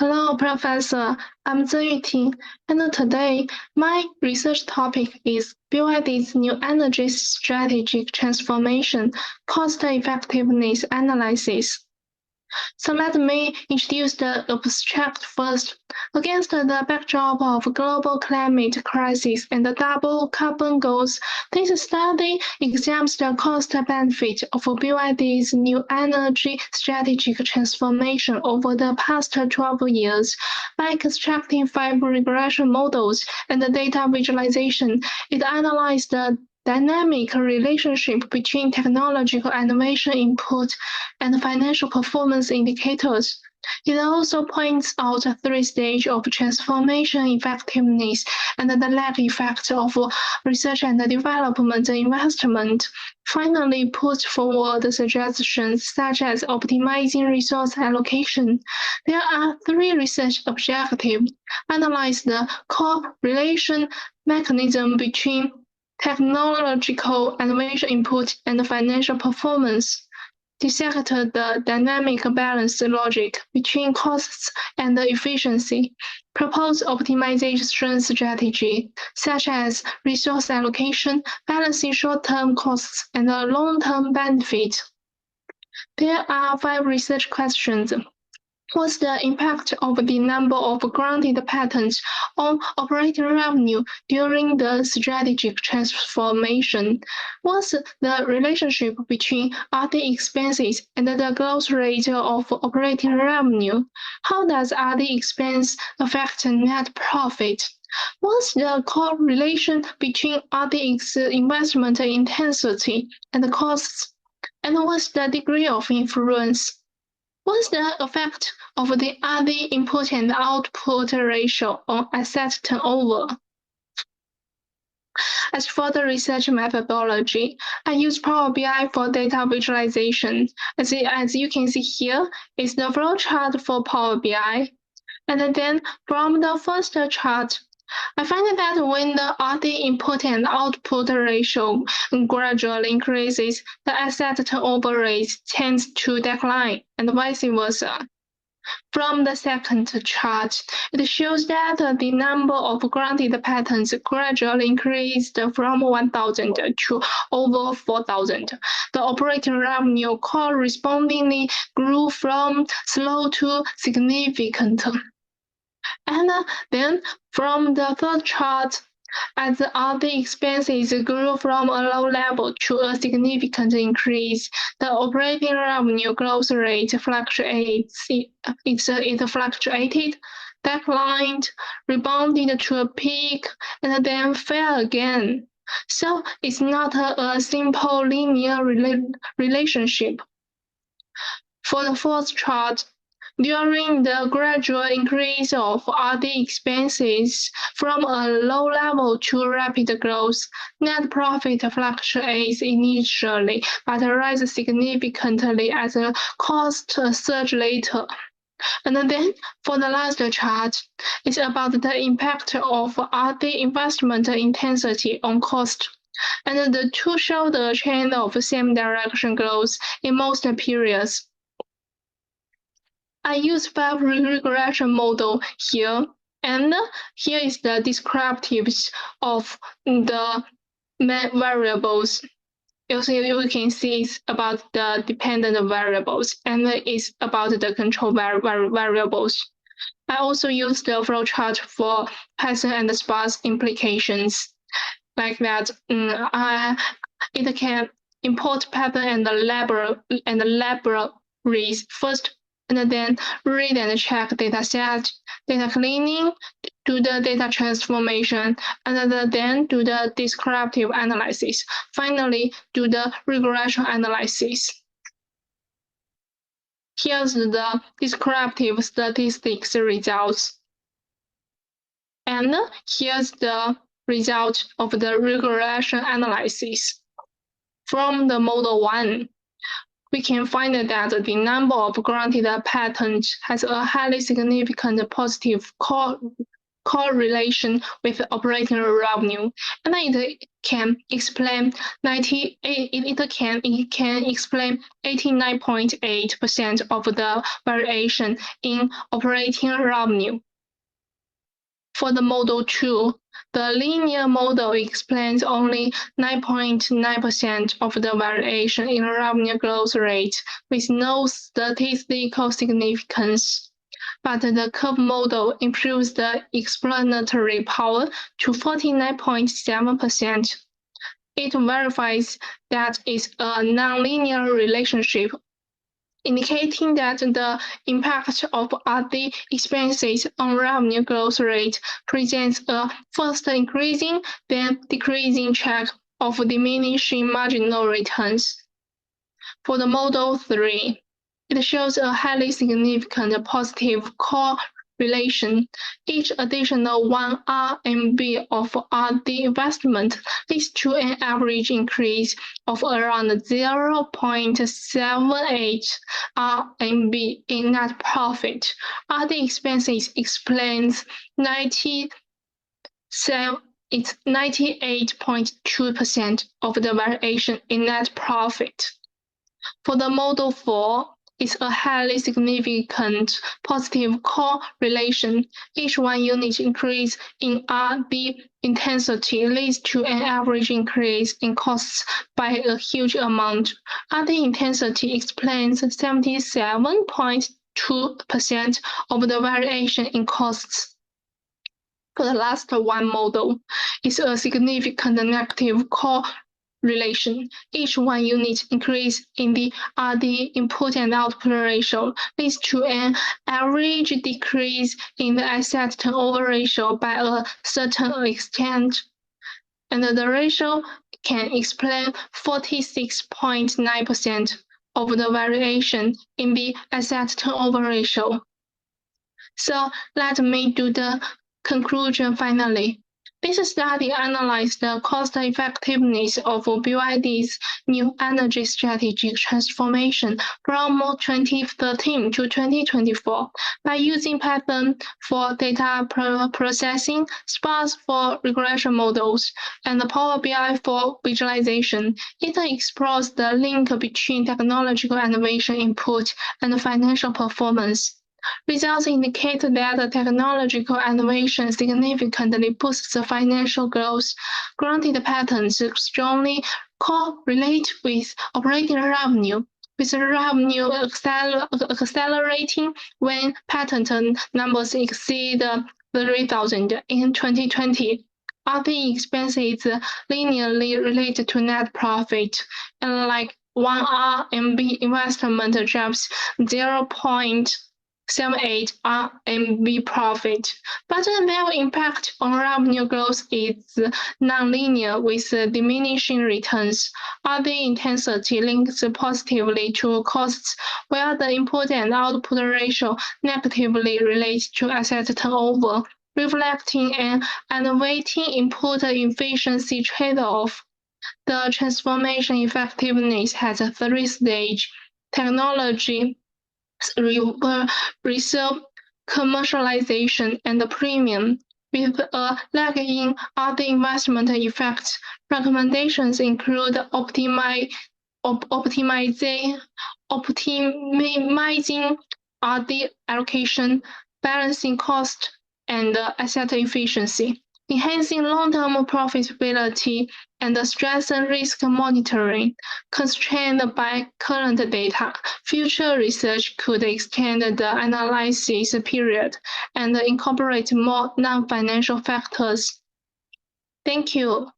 Hello, Professor. I'm ZENG, and today my research topic is BYD's new energy strategic transformation cost-effectiveness analysis. So let me introduce the abstract first. Against the backdrop of global climate crisis and the double carbon goals, this study examines the cost-benefit of BYD's new energy strategic transformation over the past 12 years. By constructing 5 regression models and data visualization, it analyzed the dynamic relationship between technological innovation input and financial performance indicators. It also points out 3 stages of transformation effectiveness and the lag effect of research and development investment. Finally, puts forward suggestions such as optimizing resource allocation. There are 3 research objectives. Analyze the correlation mechanism between technological innovation input and financial performance. Dissect the dynamic balance logic between costs and efficiency. Propose optimization strategy, such as resource allocation, balancing short-term costs and long-term benefit. There are 5 research questions. What's the impact of the number of granted patents on operating revenue during the strategic transformation? What's the relationship between R&D expenses and the growth rate of operating revenue? How does R&D expense affect net profit? What's the correlation between R&D investment intensity and costs? And what's the degree of influence? What's the effect of the R&D input and output ratio on asset turnover? As for the research methodology, I use Power BI for data visualization. As you can see here, is the flowchart for Power BI. And then from the first chart, I find that when the R&D input and output ratio gradually increases, the asset turnover rate tends to decline, and vice versa. From the second chart, it shows that the number of granted patents gradually increased from 1,000 to over 4,000. The operating revenue correspondingly grew from slow to significant. And then from the third chart, as the R&D expenses grew from a low level to a significant increase, the operating revenue growth rate fluctuates. It fluctuated, declined, rebounded to a peak, and then fell again. So it's not a simple linear relationship. For the fourth chart, during the gradual increase of R&D expenses from a low level to rapid growth, net profit fluctuates initially but rises significantly as a cost surge later. And then for the last chart, it's about the impact of R&D investment intensity on cost. And the two show the trend of same direction growth in most periods. I use 5 regression model here, and here is the descriptives of the variables. You can see it's about the dependent variables, and it's about the control variables. I also use the flowchart for Python and sparse implications, like that. It can import Python and libraries first, and then read and check dataset, data cleaning, do the data transformation, and then do the descriptive analysis. Finally, do the regression analysis. Here's the descriptive statistics results. And here's the result of the regression analysis. From the model 1, we can find that the number of granted patents has a highly significant positive correlation with operating revenue, and it can explain 89.8% of the variation in operating revenue. For the Model 2, the linear model explains only 9.9% of the variation in revenue growth rate, with no statistical significance. But the curve model improves the explanatory power to 49.7%. It verifies that it's a nonlinear relationship, indicating that the impact of other expenses on revenue growth rate presents a first increasing, then decreasing track of diminishing marginal returns. For the Model 3, it shows a highly significant positive correlation. Each additional 1 RMB of RD investment leads to an average increase of around 0.78 RMB in net profit. RD expenses explains 98.2% of the variation in net profit. For the Model 4, it's a highly significant positive correlation. Each 1 unit increase in RD intensity leads to an average increase in costs by a huge amount. RD intensity explains 77.2% of the variation in costs. For the last one model, it's a significant negative correlation. Each 1 unit increase in the RD input and output ratio leads to an average decrease in the asset turnover ratio by a certain extent, and the ratio can explain 46.9% of the variation in the asset turnover ratio. So let me do the conclusion finally. This study analyzed the cost effectiveness of BYD's new energy strategic transformation from 2013 to 2024 by using Python for data processing, Sparse for regression models, and Power BI for visualization. It explores the link between technological innovation input and financial performance. Results indicate that technological innovation significantly boosts financial growth. Granted patterns strongly correlate with operating revenue, with revenue accelerating when patent numbers exceed 3,000 in 2020. Other expenses linearly related to net profit, and like 1 RMB investment drives 0.78 RMB profit, but their impact on revenue growth is nonlinear with diminishing returns. RD intensity links positively to costs, while the input and output ratio negatively relates to asset turnover, reflecting an innovating input efficiency trade-off. The transformation effectiveness has a 3-stage: technology, resale, commercialization, and premium. With a lag in other investment effects, recommendations include optimizing RD allocation, balancing cost and asset efficiency, enhancing long-term profitability, and strengthen risk monitoring. Constrained by current data, future research could extend the analysis period and incorporate more non-financial factors. Thank you.